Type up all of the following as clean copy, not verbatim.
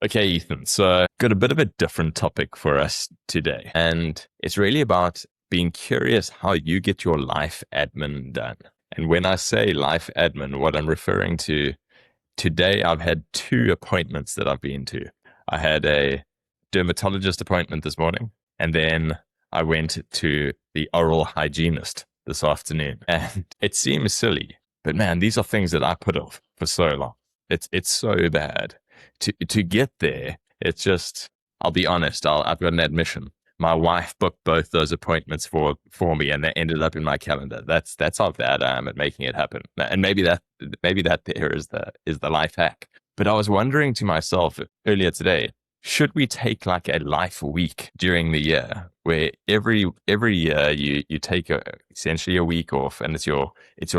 Okay, Ethan. So, got a bit of a different topic for us today. And it's really about being curious how you get your life admin done. And when I say life admin, what I'm referring to today, I've had two appointments that I've been to. I had a dermatologist appointment this morning, and then I went to the oral hygienist this afternoon. And it seems silly, but man, these are things that I put off for so long. It's so bad to get there. It's just, I'll be honest, I've got an admission. My wife booked both those appointments for me, and they ended up in my calendar. That's how bad I am at making it happen. And maybe that there is the life hack. But I was wondering to myself earlier today, should we take like a life week during the year where every year you take essentially a week off, and it's your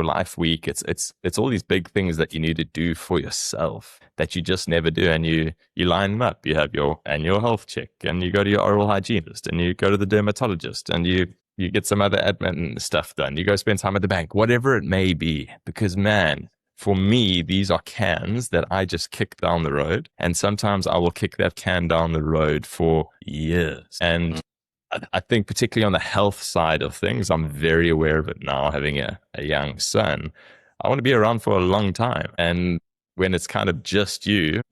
life week. It's all these big things that you need to do for yourself that you just never do, and you line them up. You have your annual health check, and you go to your oral hygienist, and you go to the dermatologist, and you get some other admin stuff done. You go spend time at the bank, whatever it may be. Because man, for me, these are cans that I just kick down the road. And sometimes I will kick that can down the road for years. And I think particularly on the health side of things, I'm very aware of it now, having a young son. I want to be around for a long time. And when it's kind of just you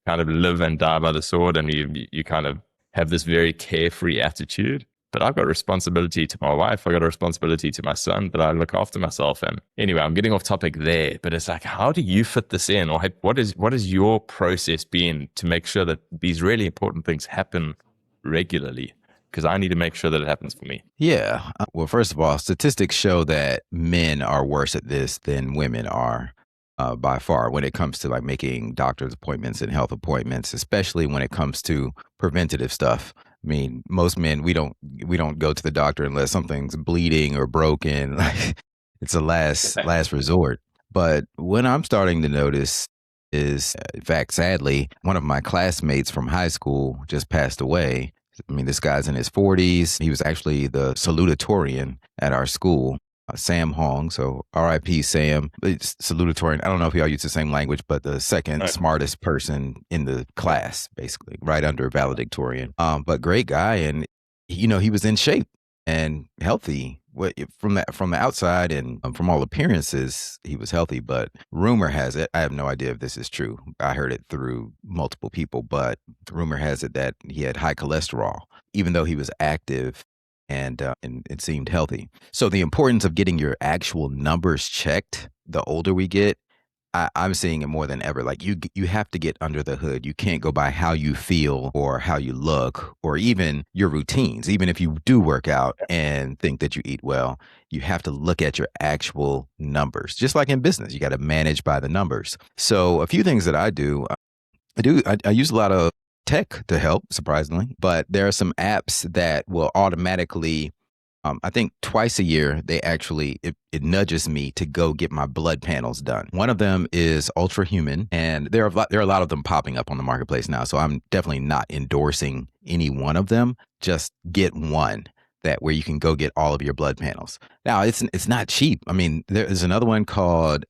kind of live and die by the sword, and you kind of have this very carefree attitude. But I've got responsibility to my wife. I've got a responsibility to my son, that I look after myself. And anyway, I'm getting off topic there, but it's like, how do you fit this in? Or what is your process been to make sure that these really important things happen regularly? Because I need to make sure that it happens for me. Yeah. Well, first of all, statistics show that men are worse at this than women are by far when it comes to like making doctor's appointments and health appointments, especially when it comes to preventative stuff. I mean, most men, we don't go to the doctor unless something's bleeding or broken. Like it's a last resort. But what I'm starting to notice is, in fact, sadly, one of my classmates from high school just passed away. I mean, this guy's in his 40s. He was actually the salutatorian at our school, Sam Hong. So RIP Sam. It's salutatorian. I don't know if y'all use the same language, but the second smartest person in the class, basically, right under valedictorian. But great guy. And, he was in shape and healthy. From the outside and from all appearances, he was healthy. But rumor has it, I have no idea if this is true. I heard it through multiple people, but rumor has it that he had high cholesterol, even though he was active and it seemed healthy. So the importance of getting your actual numbers checked, the older we get, I'm seeing it more than ever. Like you have to get under the hood. You can't go by how you feel or how you look or even your routines. Even if you do work out and think that you eat well, you have to look at your actual numbers. Just like in business, you got to manage by the numbers. So a few things that I do, I use a lot of tech to help, surprisingly, but there are some apps that will automatically I think twice a year, it nudges me to go get my blood panels done. One of them is Ultra Human, and there are a lot of them popping up on the marketplace now. So I'm definitely not endorsing any one of them. Just get one where you can go get all of your blood panels. Now it's not cheap. I mean, there's another one called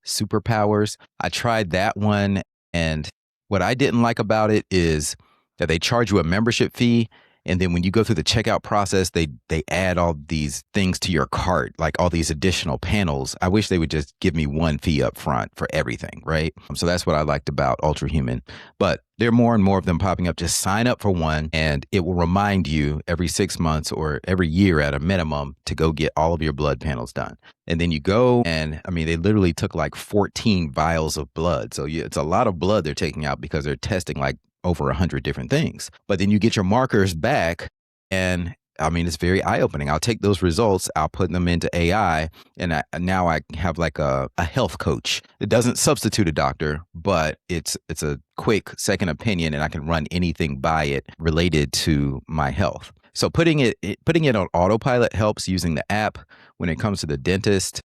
Superpowers. I tried that one, and what I didn't like about it is that they charge you a membership fee. And then when you go through the checkout process, they add all these things to your cart, like all these additional panels. I wish they would just give me one fee up front for everything, right? So that's what I liked about Ultra Human. But there are more and more of them popping up. Just sign up for one, and it will remind you every 6 months or every year at a minimum to go get all of your blood panels done. And then you go, and I mean, they literally took like 14 vials of blood. So it's a lot of blood they're taking out because they're testing like over 100 different things. But then you get your markers back, and I mean, it's very eye-opening. I'll take those results, I'll put them into AI, and now I have like a health coach. It doesn't substitute a doctor, but it's a quick second opinion, and I can run anything by it related to my health. So putting it on autopilot helps using the app. When it comes to the dentist,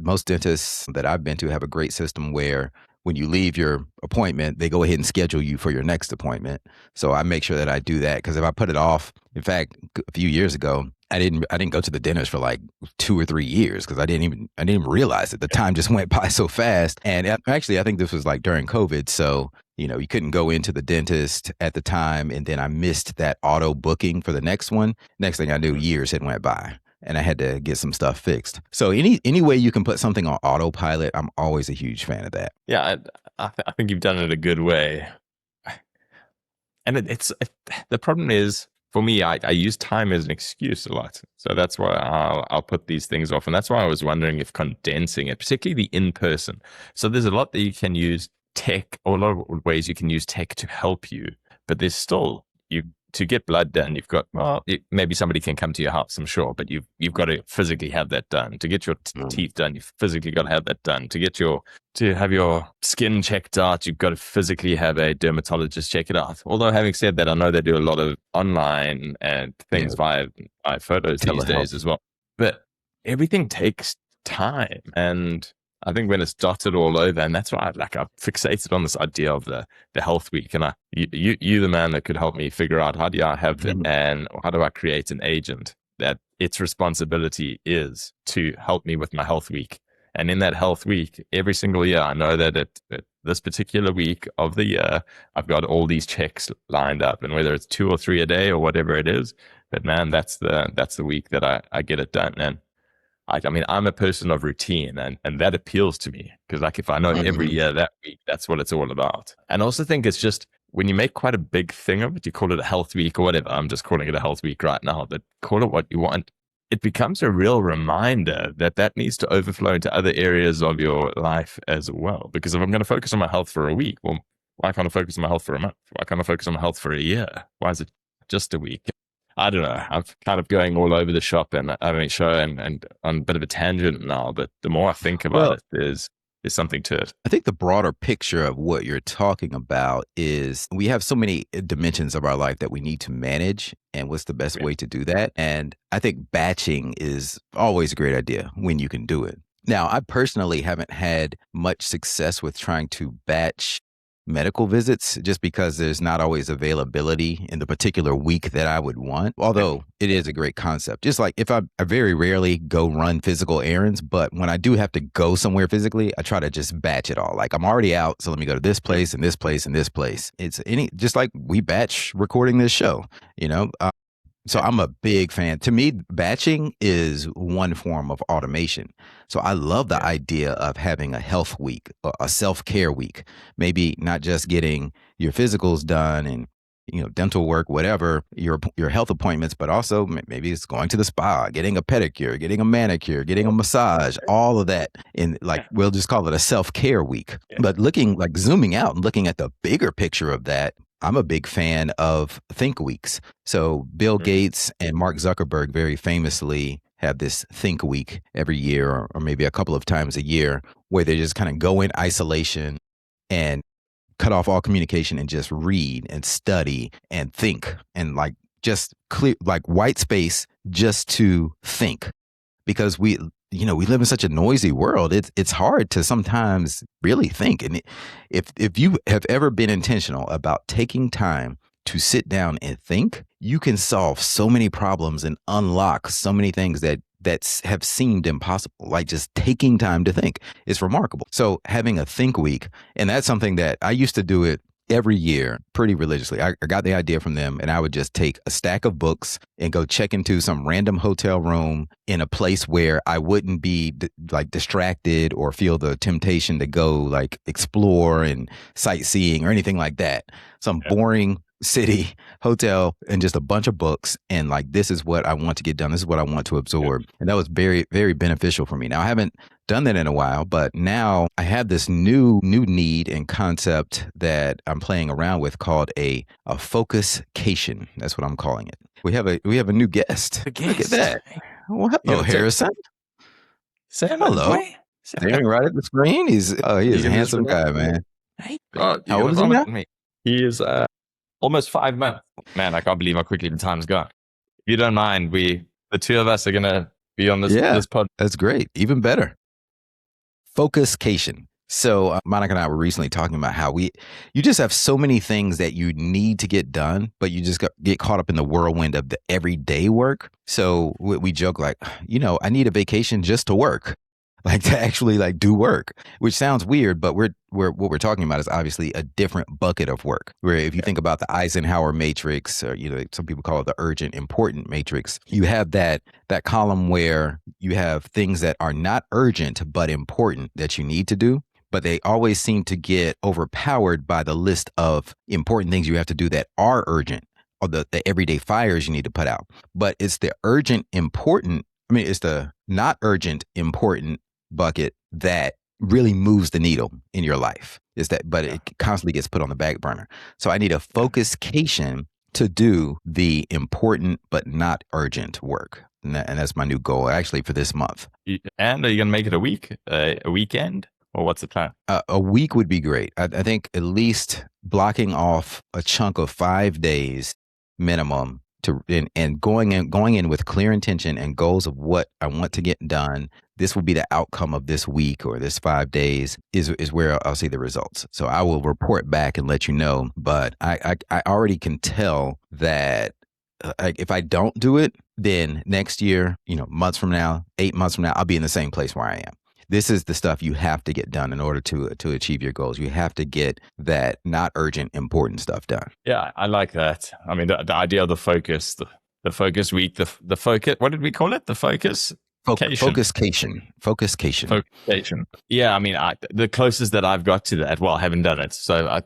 most dentists that I've been to have a great system where when you leave your appointment, they go ahead and schedule you for your next appointment. So I make sure that I do that, because if I put it off, in fact, a few years ago, I didn't go to the dentist for like 2 or 3 years because I didn't even realize it. The time just went by so fast. And actually, I think this was like during COVID. So You couldn't go into the dentist at the time, and then I missed that auto booking for the next one. Next thing I knew, years had went by, and I had to get some stuff fixed. So any way you can put something on autopilot, I'm always a huge fan of that. Yeah, I think you've done it a good way. And the problem is, for me, I use time as an excuse a lot. So that's why I'll put these things off. And that's why I was wondering if condensing it, particularly the in-person. So there's a lot that you can use tech, or a lot of ways you can use tech to help you. But there's still, to get blood done, you've got, maybe somebody can come to your house, I'm sure, but you've got to physically have that done. To get your teeth done, you've physically got to have that done. To have your skin checked out, you've got to physically have a dermatologist check it out. Although, having said that, I know they do a lot of online and things via photos these days as well. But everything takes time, and I think when it's dotted all over, and that's why I've fixated on this idea of the health week. And you're the man that could help me figure out, how do I have them, and how do I create an agent that its responsibility is to help me with my health week. And in that health week, every single year, I know that at this particular week of the year, I've got all these checks lined up, and whether it's 2 or 3 a day or whatever it is, but man, that's the week that I get it done. And I mean, I'm a person of routine, and that appeals to me, because if I know every year that week, that's what it's all about. And I also think it's just, when you make quite a big thing of it, you call it a health week or whatever. I'm just calling it a health week right now, but call it what you want. It becomes a real reminder that needs to overflow into other areas of your life as well. Because if I'm going to focus on my health for a week, well, why can't I focus on my health for a month? Why can't I focus on my health for a year? Why is it just a week? I don't know. I'm kind of going all over the shop and having a show and on a bit of a tangent now, but the more I think about it, there's something to it. I think the broader picture of what you're talking about is, we have so many dimensions of our life that we need to manage, and what's the best way to do that. And I think batching is always a great idea when you can do it. Now, I personally haven't had much success with trying to batch medical visits, just because there's not always availability in the particular week that I would want, although it is a great concept. Just like, if I very rarely go run physical errands, but when I do have to go somewhere physically, I try to just batch it all. Like, I'm already out, so let me go to this place and this place and this place. It's just like we batch recording this show, So I'm a big fan. To me, batching is one form of automation. So I love the idea of having a health week, a self-care week. Maybe not just getting your physicals done and dental work, whatever, your health appointments, but also maybe it's going to the spa, getting a pedicure, getting a manicure, getting a massage, all of that. And we'll just call it a self-care week. But zooming out and looking at the bigger picture of that, I'm a big fan of Think Weeks. So Bill Gates and Mark Zuckerberg very famously have this Think Week every year, or maybe a couple of times a year, where they just kind of go in isolation and cut off all communication and just read and study and think, and just clear, white space, just to think. Because we live in such a noisy world. It's hard to sometimes really think. And if you have ever been intentional about taking time to sit down and think, you can solve so many problems and unlock so many things that have seemed impossible. Like, just taking time to think is remarkable. So having a Think Week, and that's something that I used to do it every year pretty religiously. I got the idea from them, and I would just take a stack of books and go check into some random hotel room in a place where I wouldn't be distracted or feel the temptation to go explore and sightseeing or anything like that. Some boring city hotel and just a bunch of books, and this is what I want to get done. This is what I want to absorb. And that was very, very beneficial for me. Now, I haven't done that in a while, but now I have this new need and concept that I'm playing around with called a Focuscation. That's what I'm calling it. We have a new guest. Look at that. Well, hello, Harrison. Say hello. Staring right at the screen. He is a handsome guy, man. How old is he now? He is almost 5 months. Man, I can't believe how quickly the time's gone. If you don't mind, the two of us are going to be on this pod. That's great. Even better. Focuscation. So Monica and I were recently talking about how you just have so many things that you need to get done, but you just get caught up in the whirlwind of the everyday work. So we joke I need a vacation just to work. like to actually like do work, which sounds weird, but we're what we're talking about is obviously a different bucket of work. Where if you think about the Eisenhower matrix, or some people call it the urgent important matrix, you have that column where you have things that are not urgent but important that you need to do, but they always seem to get overpowered by the list of important things you have to do that are urgent, or the everyday fires you need to put out. But it's the urgent important, it's the not urgent important bucket that really moves the needle in your life. But it constantly gets put on the back burner. So I need a focuscation to do the important but not urgent work. And that's my new goal actually for this month. And are you going to make it a weekend? Or what's the plan? A week would be great. I think at least blocking off a chunk of 5 days minimum and going in with clear intention and goals of what I want to get done. This will be the outcome of this week or this 5 days is where I'll see the results. So I will report back and let you know. But I already can tell that if I don't do it, then next year, months from now, 8 months from now, I'll be in the same place where I am. This is the stuff you have to get done in order to achieve your goals. You have to get that not urgent, important stuff done. Yeah, I like that. I mean, the idea of the focus, the focus week, the focus, what did we call it? The focus? Focuscation. Yeah, I mean, the closest that I've got to that, well, I haven't done it. So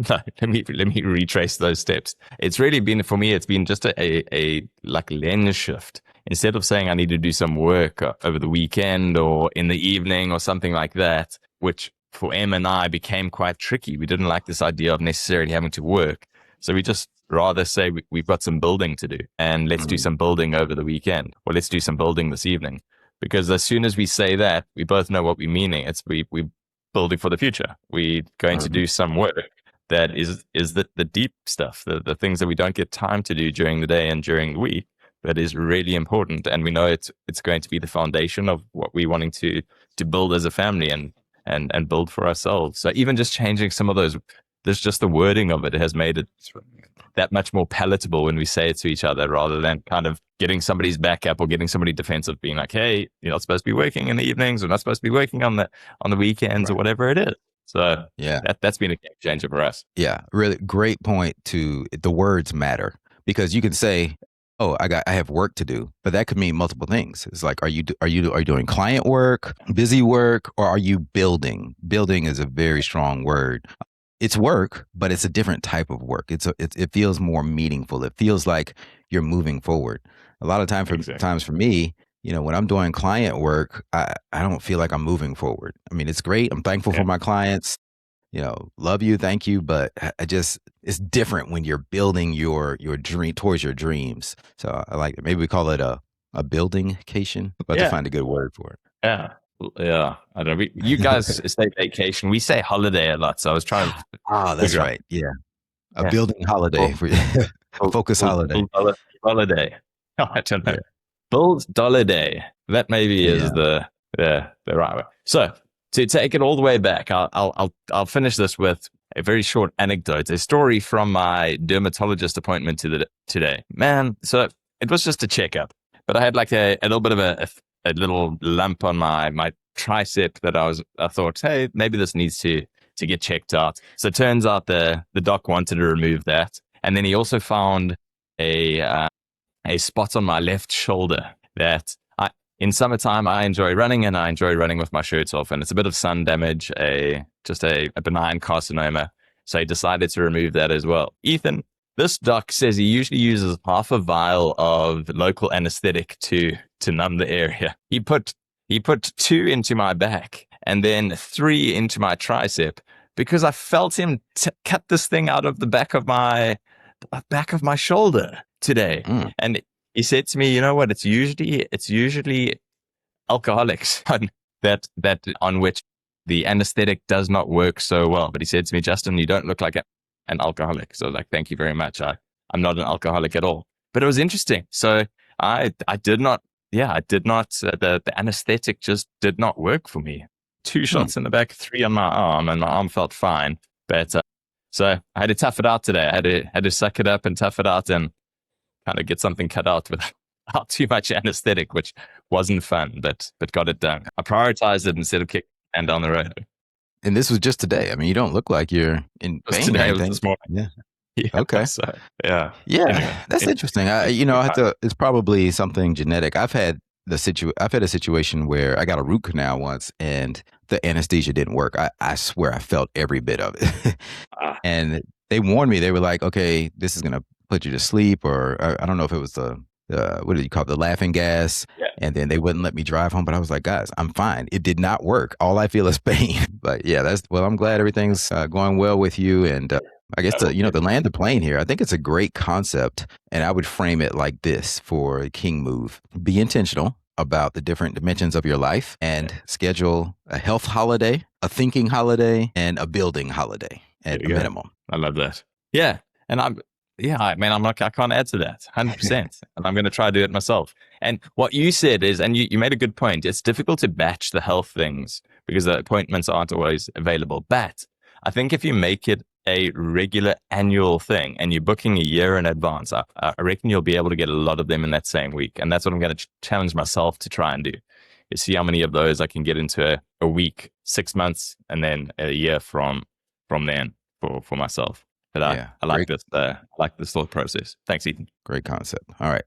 let me retrace those steps. It's really been, for me, it's been just a like lens shift. Instead of saying I need to do some work over the weekend or in the evening or something like that, which for Em and I became quite tricky. We didn't like this idea of necessarily having to work. So we just rather say we've got some building to do and let's do some building over the weekend, or let's do some building this evening. Because as soon as we say that, we both know what we're meaning. It's we're building for the future. We're going to do some work that is the deep stuff, the things that we don't get time to do during the day and during the week. That is really important, and we know it's going to be the foundation of what we're wanting to build as a family and build for ourselves. So even just changing some of those, there's just the wording of it has made it that much more palatable when we say it to each other, rather than kind of getting somebody's back up or getting somebody defensive, being like, "Hey, you're not supposed to be working in the evenings. We're not supposed to be working on the weekends," or whatever it is. So yeah, that's been a game changer for us. Yeah, really great point. The words matter, because you can say, "Oh, I have work to do," but that could mean multiple things. It's like, are you doing client work, busy work, or are you building? Building is a very strong word. It's work, but it's a different type of work. It feels more meaningful. It feels like you're moving forward. A lot of times for me, when I'm doing client work, I don't feel like I'm moving forward. I mean, it's great. I'm thankful for my clients. Love you, thank you, but it's different when you're building your dream towards your dreams. So I like it. Maybe we call it a buildingcation, but to find a good word for it. Yeah. I don't know. You guys say vacation. We say holiday a lot. So I was trying to. Oh, that's right. Yeah. A building holiday for focus holiday. Holiday. Oh, I don't know. Build dollar day. That maybe is the right way. So to take it all the way back, I'll finish this with a very short anecdote, a story from my dermatologist appointment today. Man, so it was just a checkup, but I had like a little bit of a little lump on my tricep that I thought, hey, maybe this needs to get checked out. So it turns out the doc wanted to remove that, and then he also found a spot on my left shoulder that in summertime, I enjoy running, and I enjoy running with my shirts off, and it's a bit of sun damage, just a benign carcinoma. So he decided to remove that as well. Ethan, this doc says he usually uses half a vial of local anesthetic to numb the area. He put 2 into my back and then 3 into my tricep, because I felt him cut this thing out of the back of my shoulder today. And he said to me, "You know what? It's usually alcoholics on which the anesthetic does not work so well." But he said to me, "Justin, you don't look like an alcoholic." So I was like, "Thank you very much. I'm not an alcoholic at all." But it was interesting. So I did not. The anesthetic just did not work for me. 2 shots in the back, 3 on my arm, and my arm felt fine. But so I had to tough it out today. I had to suck it up and tough it out and kind of get something cut out without too much anesthetic, which wasn't fun, but got it done. I prioritized it instead of kicking and down the road. And this was just today. I mean, you don't look like you're in It was pain or today, it was anything. this morning. Yeah. Yeah. Okay. So yeah. Yeah, Anyway, that's interesting. I have to. It's probably something genetic. I've had a situation where I got a root canal once, and the anesthesia didn't work. I swear I felt every bit of it. ah, And they warned me. They were like, "Okay, this is gonna put you to sleep," or I don't know if it was the what do you call it, the laughing gas. yeah, And then they wouldn't let me drive home. But I was like, "Guys, I'm fine. It did not work. All I feel is pain." But yeah, that's well. I'm glad everything's going well with you. And I guess all good. the land the plane here. I think it's a great concept, and I would frame it like this for a king move: be intentional about the different dimensions of your life, Yeah, and schedule a health holiday, a thinking holiday, and a building holiday there at you a go. minimum. I love that. Yeah, and I mean, I can't add to that, 100%. And I'm going to try to do it myself. And what you said is, and you made a good point. It's difficult to batch the health things because the appointments aren't always available. But I think if you make it a regular annual thing and you're booking a year in advance, I reckon you'll be able to get a lot of them in that same week. And that's what I'm going to challenge myself to try and do. Is see how many of those I can get into a week, 6 months, and then a year from then for myself. But Yeah, I like this. I like this thought process. Thanks, Ethan. great concept. All right.